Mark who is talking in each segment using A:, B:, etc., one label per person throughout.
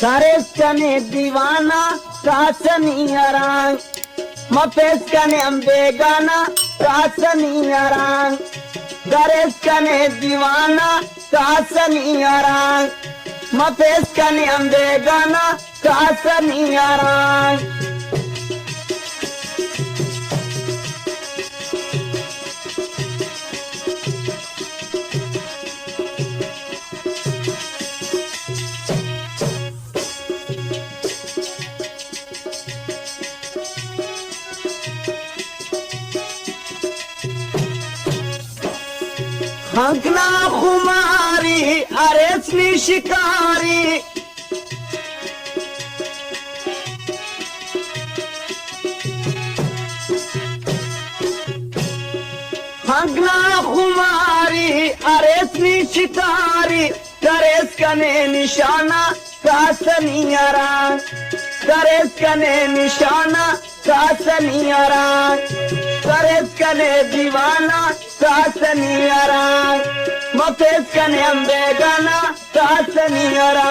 A: Kares kane divana kasani arang Mapes kane ambegana kasani arang Kares kane divana kasani arang Mapes kane ambegana kasani arang हंकना खुमारी अरेसनी शिकारी हंकना खुमारी अरेसनी शिकारी करेस कने निशाना कासनियारा करेस कने निशाना कासनियारा करेस कने दीवाना कासनियारा मफेस कने अंबेगाना कासनियारा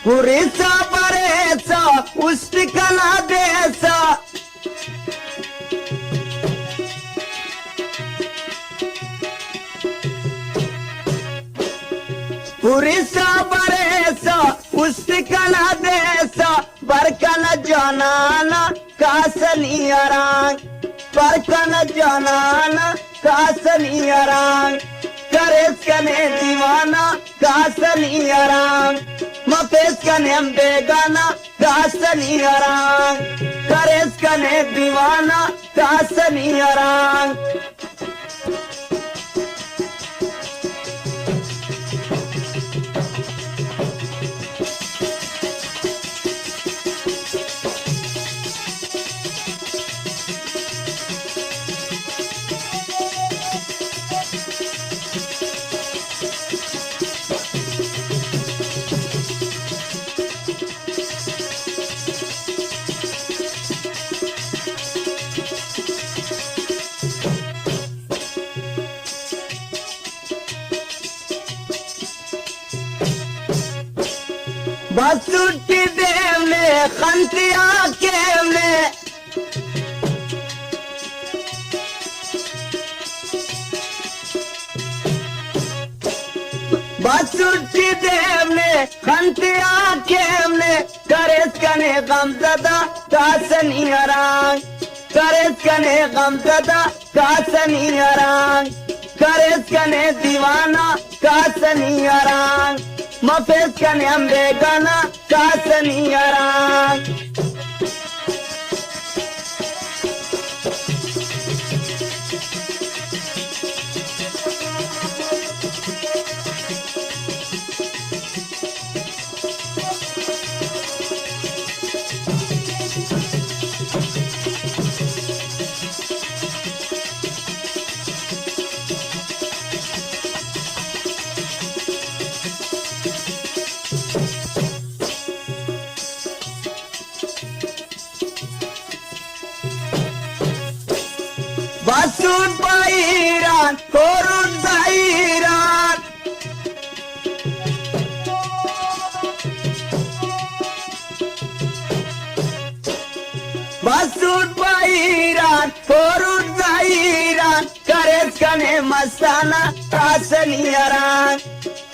A: पुरेसा परेसा उष्टिकला देसा पुरेसा परेसा उष्टिकला देसा बरकन जानाना कासनियारा बरकन जानाना कासनियारा करेस कने दीवाना कासनियारा मफेस कने अंबेगाना कासनियारा करेस कने दीवाना कासनियारा बसुट्टी देवने खंतिया केवने बसुट्टी देवने खंतिया केवने करेस कने गमज़दा कासनियारा करेस कने गमज़दा कासनियारा करेस कने दीवाना कासनियारा मफेस कने अंबेगाना कासनियारा Basud Bairan, Korun Zairan Basud Bairan, Korun Zairan Kares kane mastana kasaniyaran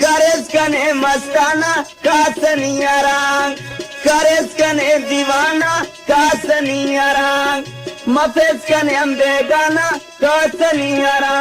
A: Kares kane mastana kasaniyaran Kares kane divana kasaniyaran मफेस कने अंबेगाना कासनियारा